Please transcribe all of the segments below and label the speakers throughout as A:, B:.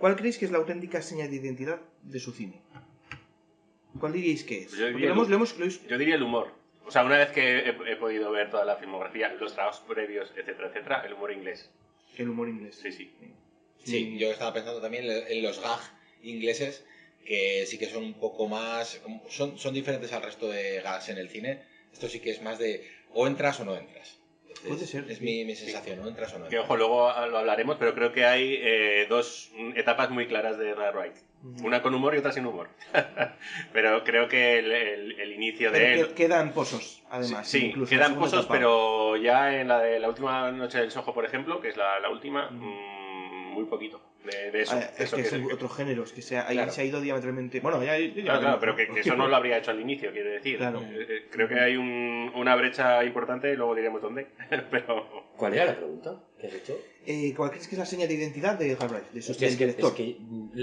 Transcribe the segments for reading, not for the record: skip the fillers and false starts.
A: ¿Cuál creéis que es la auténtica seña de identidad de su cine? ¿Cuál diríais que es?
B: Pues yo diría el humor. O sea, una vez que he podido ver toda la filmografía, los trabajos previos, etcétera, etcétera, el humor inglés.
A: El humor inglés.
C: Sí, yo estaba pensando también en los gags ingleses, que sí que son un poco más... Son diferentes al resto de gags en el cine. Esto sí que es más de o entras o no entras. Entonces,
A: puede ser.
C: Es mi sensación, o entras o no entras.
B: Que ojo, luego lo hablaremos, pero creo que hay dos etapas muy claras de Edgar Wright. Una con humor y otra sin humor. Pero creo que el inicio de él...
A: Quedan pozos, además.
B: Sí, quedan pozos, pero ya en la de la última noche del Soho, por ejemplo, que es la última, muy poquito de eso.
A: Es que es otro género, es que se ha ido diametralmente... Bueno,
B: Claro, pero que eso no lo habría hecho al inicio, quiero decir.
A: Claro.
B: Creo que hay una brecha importante, luego diremos dónde. Pero...
D: ¿Cuál era la pregunta que has hecho?
A: ¿Cuál crees que es la seña de identidad de Edgar Wright?
D: Es que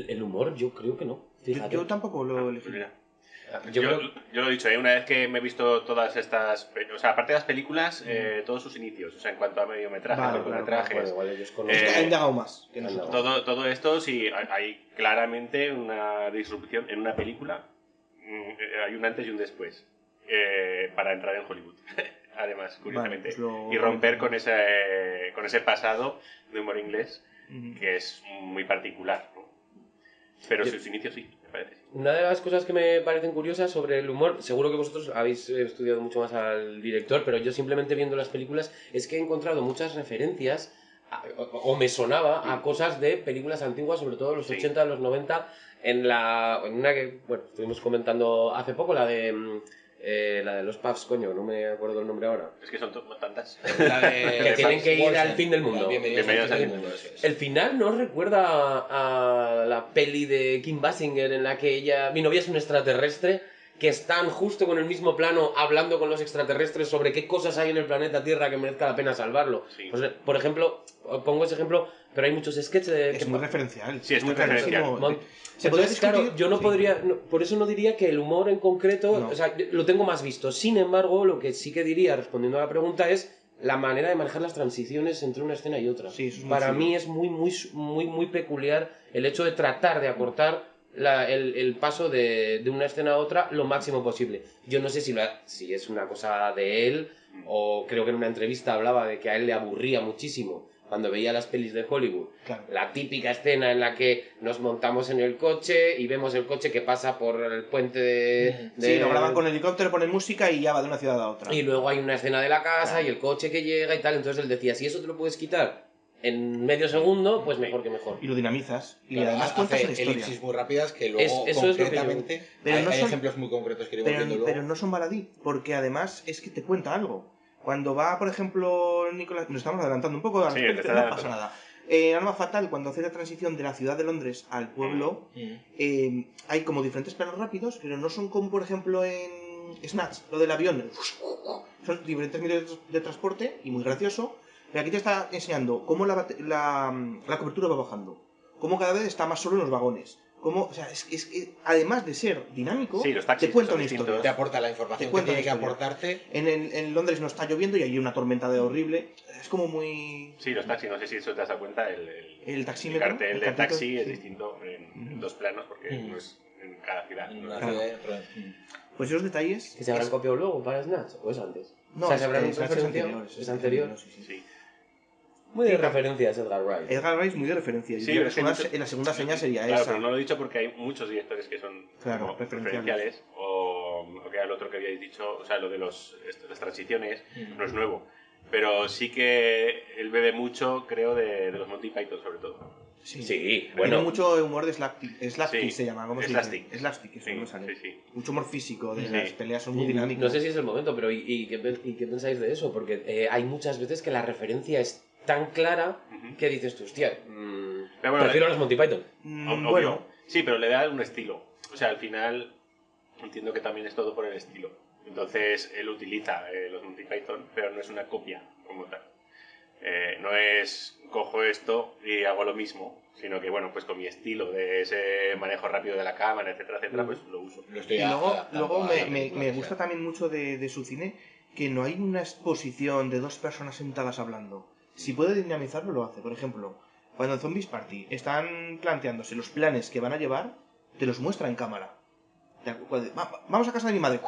D: el humor yo creo que no.
A: Yo tampoco lo elegí.
B: Yo lo he dicho, una vez que me he visto todas estas... O sea, aparte de las películas, todos sus inicios. O sea, en cuanto a mediometraje, cortometrajes...
A: Han indagado más que nosotros.
B: Todo esto, sí, hay claramente una disrupción en una película. Hay un antes y un después. Para entrar en Hollywood. Además, curiosamente. Y romper con ese pasado de humor inglés, que es muy particular, ¿no? Pero sus inicios sí, me parece.
D: Una de las cosas que me parecen curiosas sobre el humor, seguro que vosotros habéis estudiado mucho más al director, pero yo simplemente viendo las películas es que he encontrado muchas referencias o me sonaba a cosas de películas antiguas, sobre todo los 80, los 90, en una que, bueno, estuvimos comentando hace poco, la de los pubs, coño, no me acuerdo el nombre ahora.
B: Es que son tantas.
D: Que tienen que ir al fin del mundo.
B: Bienvenidos al fin del mundo.
D: El final no recuerda a la peli de Kim Basinger en la que mi novia es un extraterrestre, que están justo con el mismo plano hablando con los extraterrestres sobre qué cosas hay en el planeta Tierra que merezca la pena salvarlo. Sí. Pues, por ejemplo, pongo ese ejemplo, pero hay muchos sketches de...
A: Es muy referencial.
B: Sí, es muy referencial.
D: Entonces, claro, yo no podría... por eso no diría que el humor en concreto... No. O sea, lo tengo más visto. Sin embargo, lo que sí que diría, respondiendo a la pregunta, es la manera de manejar las transiciones entre una escena y otra.
A: Sí, eso es
D: Para mí es muy peculiar el hecho de tratar de acortar el paso de una escena a otra lo máximo posible. Yo no sé si es una cosa de él, o creo que en una entrevista hablaba de que a él le aburría muchísimo cuando veía las pelis de Hollywood. Claro. La típica escena en la que nos montamos en el coche y vemos el coche que pasa por el puente de...
A: Sí, lo graban con helicóptero, ponen música y ya va de una ciudad a otra.
D: Y luego hay una escena de la casa y el coche que llega y tal. Entonces él decía, si eso te lo puedes quitar en medio segundo, pues mejor que mejor.
A: Y lo dinamizas. Y
C: claro,
A: además cuentas una historia.
C: Elipsis muy rápidas que luego concretamente... Hay ejemplos muy concretos que iremos viendo luego.
A: Pero no son baladí, porque además es que te cuenta algo. Cuando va, por ejemplo, Nicolás... Nos estamos adelantando un poco, no pasa nada. Arma Fatal, cuando hace la transición de la ciudad de Londres al pueblo, hay como diferentes planos rápidos, pero no son como, por ejemplo, en Snatch, lo del avión. Son diferentes medios de transporte y muy gracioso. Pero aquí te está enseñando cómo la cobertura va bajando, cómo cada vez está más solo en los vagones. O sea, es que además de ser dinámico, te cuenta una historia.
C: Te aporta la información que tiene que aportarte.
A: En Londres no está lloviendo y hay una tormenta de horrible. Es como muy...
B: Sí, los taxis, no sé si eso te das cuenta.
A: El taxímetro.
B: El cartel del taxi es distinto en dos planos porque no es en cada ciudad.
A: Pues esos detalles...
D: ¿Que se habrán copiado luego para Snatch o es antes?
A: No,
D: o sea, ¿se habrán
A: referenciado?
D: Es anterior.
B: Sí.
D: Muy de referencias Edgar Wright.
A: Edgar Wright es muy de referencia.
B: Sí,
A: en la segunda señal sería esa.
B: Pero no lo he dicho porque hay muchos directores que son referenciales. O que era el otro que habíais dicho, o sea, lo de las transiciones, no es nuevo. Pero sí que él bebe mucho, creo, de los Monty Python, sobre todo.
D: Sí,
A: bueno. Tiene mucho humor de slapstick se llama, ¿cómo se dice?
B: Slapstick,
A: eso no sale. Mucho humor físico, las peleas son muy dinámicas.
D: No sé si es el momento, pero ¿y qué pensáis de eso? Porque hay muchas veces que la referencia es tan clara que dices tú, hostia, prefiero a los Monty Python.
A: Bueno.
B: Sí, pero le da un estilo. O sea, al final entiendo que también es todo por el estilo. Entonces él utiliza los Monty Python, pero no es una copia como tal. No es cojo esto y hago lo mismo, sino que bueno, pues con mi estilo de ese manejo rápido de la cámara, etcétera, pues lo uso.
A: Y luego me gusta también mucho de su cine que no hay una exposición de dos personas sentadas hablando. Si puede dinamizarlo, lo hace. Por ejemplo, Cuando en Zombies Party están planteándose los planes que van a llevar, te los muestra en cámara. Vamos a casa de mi madre,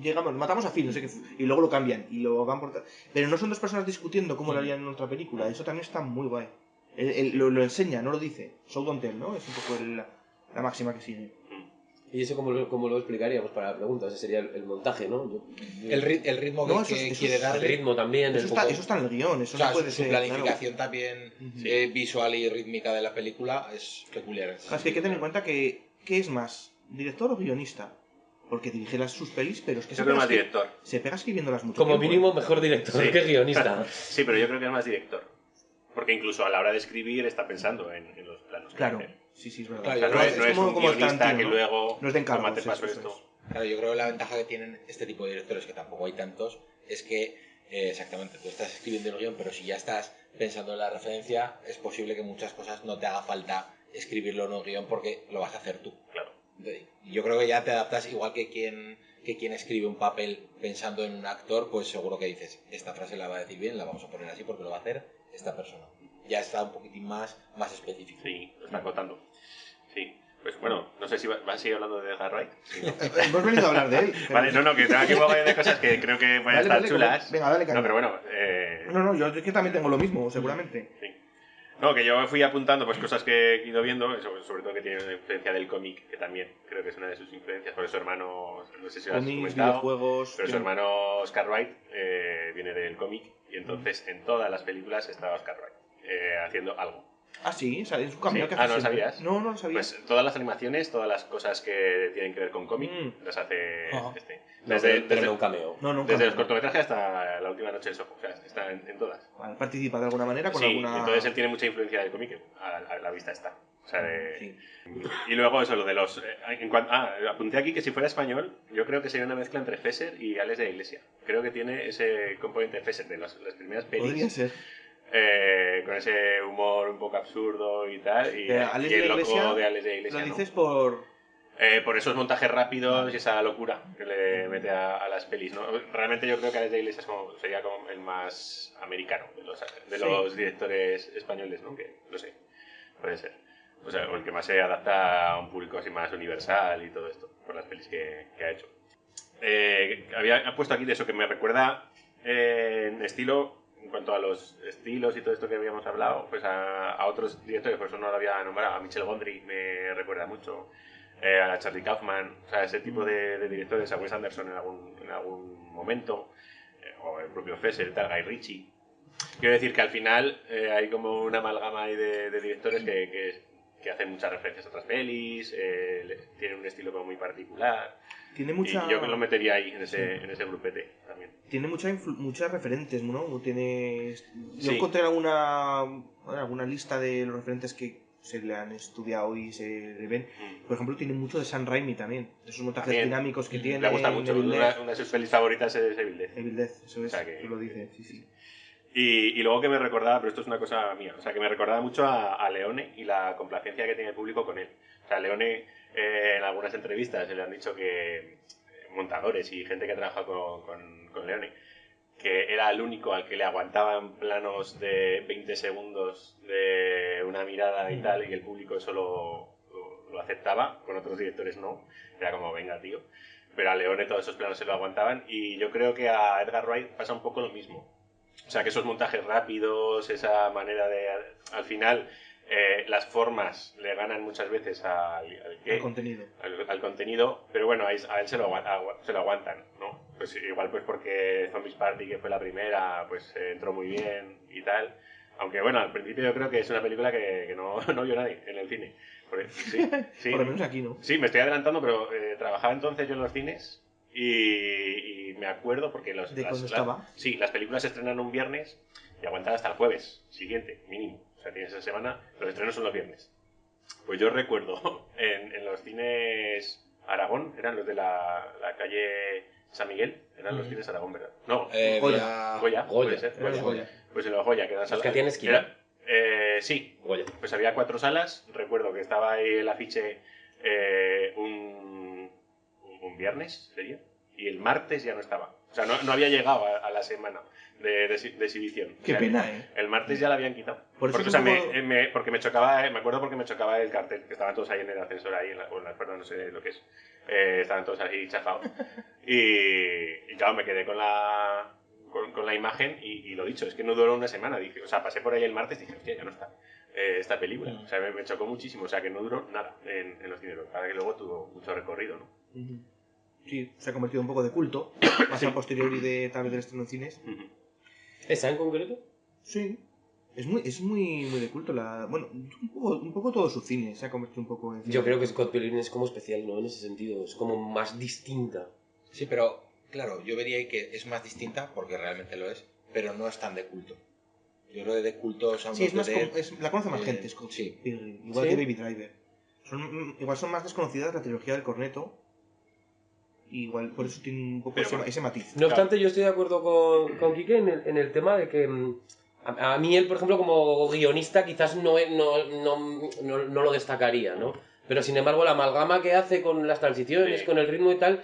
A: llegamos, matamos a Phil, no sé qué, y luego lo cambian y lo van por... Pero no son dos personas discutiendo cómo lo harían en otra película, eso también está muy guay. Lo enseña, no lo dice. Show don't tell, ¿no? Es un poco la máxima que sigue.
D: ¿Y eso cómo lo explicaríamos para la pregunta? Ese sería el montaje, ¿no?
C: El ritmo que quiere darle.
D: El ritmo también.
A: Eso está en el guión. Eso no puede
C: su
A: ser,
C: planificación también visual y rítmica de la película es peculiar.
A: Es que hay que tener en cuenta que ¿qué es más? ¿Director o guionista? Porque dirige sus pelis, pero es que
B: yo creo más director.
A: Se pega escribiéndolas mucho
D: como
A: tiempo,
D: mínimo mejor director que guionista.
B: Sí, pero yo creo que es más director. Porque incluso a la hora de escribir está pensando en los planos.
A: Claro, sí, es verdad.
B: Claro, no es un guionista que luego
A: no es de encargo,
B: toma paso esto.
C: Claro, yo creo que la ventaja que tienen este tipo de directores, que tampoco hay tantos, es que exactamente, tú estás escribiendo el guión, pero si ya estás pensando en la referencia, es posible que muchas cosas no te haga falta escribirlo en un guión porque lo vas a hacer tú.
B: Claro.
C: Yo creo que ya te adaptas igual que quien escribe un papel pensando en un actor, pues seguro que dices, esta frase la va a decir bien, la vamos a poner así porque lo va a hacer esta persona. Ya está un poquitín más específico.
B: Sí, lo está acotando. Sí. Pues bueno, no sé si vas a seguir hablando de Edgar Wright. Sí, ¿no?
A: Hemos venido a hablar de él.
B: Pero... Vale, no, que tengo aquí un poco de cosas que creo que pueden estar chulas.
A: Venga, dale,
B: no, pero bueno.
A: No, yo es que también tengo lo mismo, seguramente.
B: Sí. No, que yo fui apuntando pues cosas que he ido viendo, sobre todo que tiene una influencia del cómic, que también creo que es una de sus influencias, por su hermano, no sé si lo has comentado,
A: videojuegos,
B: pero su hermano Oscar Wright viene del cómic y entonces en todas las películas estaba Oscar Wright haciendo algo.
A: Ah, sí, en su camino
B: sí.
A: que hace
B: ¿no lo
A: siempre.
B: sabías?
A: No lo sabía.
B: Pues todas las animaciones, todas las cosas que tienen que ver con cómic, las hace
D: desde un cameo.
B: Desde los cortometrajes hasta La última noche del Soho, o sea, está en todas.
A: Vale, participa de alguna manera con
B: sí,
A: alguna...
B: entonces él tiene mucha influencia del cómic, a la vista está. O sea, Y luego eso, lo de los... apunté aquí que si fuera español, yo creo que sería una mezcla entre Fesser y Alex de la Iglesia. Creo que tiene ese componente de Fesser de las primeras pelis.
A: Podría ser.
B: Con ese humor un poco absurdo y tal. Y el loco de Alex de la Iglesia.
A: ¿Lo dices por...?
B: Por esos montajes rápidos y esa locura que le mete a las pelis, ¿no? Realmente yo creo que Alex de la Iglesia sería como el más americano de los directores españoles, ¿no? Que, no sé, puede ser. O sea, o el que más se adapta a un público así más universal y todo esto, por las pelis que ha hecho. Había puesto aquí de eso que me recuerda en estilo, en cuanto a los estilos y todo esto que habíamos hablado, pues a otros directores, por eso no lo había nombrado. A Michel Gondry me recuerda mucho, a Charlie Kaufman, o sea, ese tipo de directores, a Wes Anderson en algún momento, o el propio Fesser, tal, Guy Ritchie. Quiero decir que al final hay como una amalgama ahí de directores que hacen muchas referencias a otras pelis, tienen un estilo como muy particular.
A: Tiene mucha...
B: Y yo lo metería ahí, en ese grupete también.
A: Tiene muchas referentes, ¿no? Yo encontré alguna lista de los referentes que se le han estudiado y se le ven. Por ejemplo, tiene mucho de Sam Raimi también, de esos montajes dinámicos que tiene.
B: Me gusta mucho, una de sus pelis favoritas es Evil Death.
A: Evil Death, eso es, que lo dice, sí.
B: Y luego que me recordaba, pero esto es una cosa mía, o sea, que me recordaba mucho a Leone y la complacencia que tiene el público con él. O sea, Leone, en algunas entrevistas se le han dicho que montadores y gente que ha trabajado con Leone, que era el único al que le aguantaban planos de 20 segundos de una mirada y tal, y el público eso lo aceptaba, con otros directores no, era como, venga tío, pero a Leone todos esos planos se lo aguantaban, y yo creo que a Edgar Wright pasa un poco lo mismo. O sea, que esos montajes rápidos, esa manera de... Al final, las formas le ganan muchas veces al
A: contenido.
B: Al contenido, pero bueno, a él se lo aguantan, ¿no? Pues igual pues porque Zombies Party, que fue la primera, pues entró muy bien y tal. Aunque bueno, al principio yo creo que es una película que no vio nadie en el cine. Sí.
A: Por lo menos aquí, ¿no?
B: Sí, me estoy adelantando, pero trabajaba entonces yo en los cines y me acuerdo porque sí, las películas se estrenan un viernes y aguantan hasta el jueves siguiente, mínimo. O sea, tienes esa semana, los estrenos son los viernes. Pues yo recuerdo en los cines Aragón, eran los de la calle San Miguel, eran los cines Aragón, ¿verdad? No, Goya. Puede ser, Goya. Pues en los Goya, que eran salas.
D: ¿Es que tienes que ir?
B: Sí,
D: Goya.
B: Pues había 4 salas, recuerdo que estaba ahí el afiche un viernes, sería, y el martes ya no estaba. O sea, no había llegado a la semana de exhibición.
A: Qué pena, ¿eh?
B: El martes ya la habían quitado.
A: Porque
B: me chocaba, me acuerdo porque me chocaba el cartel, que estaban todos ahí en el ascensor, ahí o en las puertas, no sé lo que es. Estaban todos ahí chafados. Y claro, me quedé con la imagen y lo dicho, es que no duró una semana. Dije, o sea, pasé por ahí el martes y dije, hostia, ya no está esta película. O sea, me chocó muchísimo, o sea, que no duró nada en los cines. Para que luego tuvo mucho recorrido, ¿no?
A: Sí, se ha convertido un poco de culto, más a posteriori de tal vez del estreno en cines.
D: ¿Esa en concreto?
A: Sí. Es muy de culto. Bueno, un poco todo su cine se ha convertido un poco en cine.
D: Yo creo que Scott Pilgrim es como especial, ¿no? En ese sentido, es como más distinta.
C: Sí, pero claro, yo vería ahí que es más distinta, porque realmente lo es, pero no es tan de culto. Yo creo que de culto son...
A: Sí, la conoce más gente, Scott Pilgrim, igual que Baby Driver. Igual son más desconocidas la trilogía del Corneto. Igual, por eso tiene un poco ese matiz.
D: No obstante, yo estoy de acuerdo con Quique en el tema de que a mí él, por ejemplo, como guionista quizás no lo destacaría, ¿no? Pero sin embargo la amalgama que hace con las transiciones, con el ritmo y tal,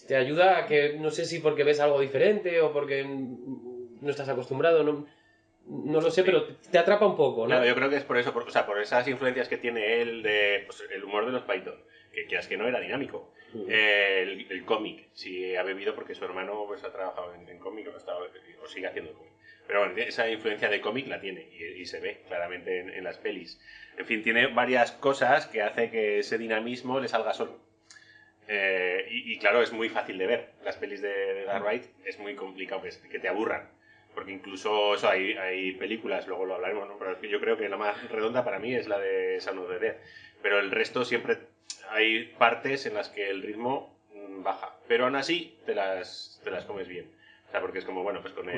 D: te ayuda a que, no sé si porque ves algo diferente o porque no estás acostumbrado, no lo sé, pero te atrapa un poco, ¿no?
B: Claro, yo creo que es por eso, o sea, por esas influencias que tiene él de pues, el humor de los Python, que no era dinámico. El cómic, si ha bebido porque su hermano pues, ha trabajado en cómic o sigue haciendo cómic. Pero bueno, esa influencia de cómic la tiene y se ve claramente en las pelis. En fin, tiene varias cosas que hace que ese dinamismo le salga solo. Y claro, es muy fácil de ver. Las pelis de Edgar Wright es muy complicado que te aburran. Porque incluso hay películas, luego lo hablaremos, ¿no? Pero yo creo que la más redonda para mí es la de Shaun of the Dead. Pero el resto siempre hay partes en las que el ritmo baja. Pero aún así te las comes bien. O sea, porque es como, bueno, pues con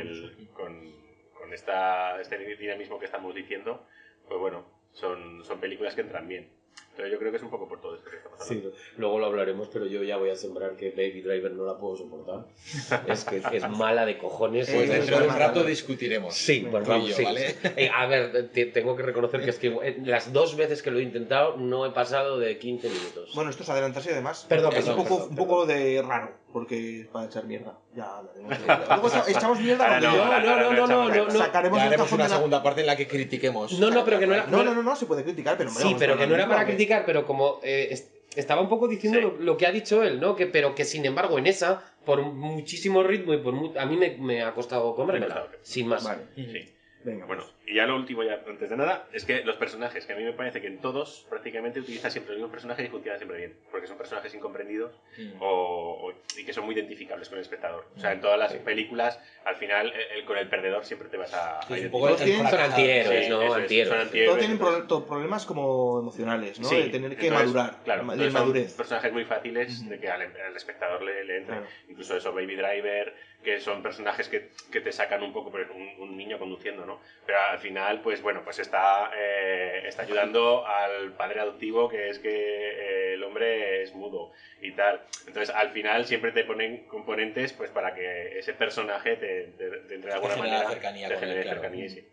B: este dinamismo que estamos diciendo, pues bueno, son películas que entran bien. Entonces yo creo que es un poco por todo esto que está pasando.
D: Sí, luego lo hablaremos, pero yo ya voy a sembrar que Baby Driver no la puedo soportar. Es que es mala de cojones.
C: Pues dentro de un rato discutiremos.
D: Sí, bueno, vamos, sí. ¿Vale? A ver, tengo que reconocer que es que las 2 veces que lo he intentado no he pasado de 15 minutos.
A: Bueno, esto es adelantarse y además.
D: Perdón,
A: un poco de raro, porque es para echar mierda. Ya hablaremos. Luego echamos mierda
D: no.
A: Sacaremos
C: ya haremos una segunda parte en la que critiquemos.
D: No, pero que no era.
A: No, se puede criticar, pero
D: sí, pero que no era para criticar, pero como estaba un poco diciendo lo que ha dicho él, ¿no? Pero que sin embargo en esa, por muchísimo ritmo y a mí me ha costado comérmela, sin más.
A: Vale.
B: Sí.
A: Venga,
B: bueno, y ya lo último, ya antes de nada, es que los personajes, que a mí me parece que en todos prácticamente utiliza siempre el mismo personaje y funciona siempre bien, porque son personajes incomprendidos y que son muy identificables con el espectador. O sea, en todas las películas, al final, con el perdedor siempre te vas a
A: identificar.
D: Son antihéroes, ¿no?
B: Antihéroes.
A: Todos tienen problemas como emocionales, ¿no?
B: Sí,
A: de tener que madurar,
B: claro,
A: de madurez.
B: Son personajes muy fáciles de que al espectador le entre. Claro. Incluso eso, Baby Driver, que son personajes que te sacan un poco, por un niño conduciendo, ¿no? Pero al final, pues bueno, pues está ayudando al padre adoptivo, que es que el hombre es mudo y tal. Entonces, al final siempre te ponen componentes pues para que ese personaje te entre de alguna manera
C: cercanía
B: te
C: con
B: genere
C: él, claro.
B: cercanía, sí.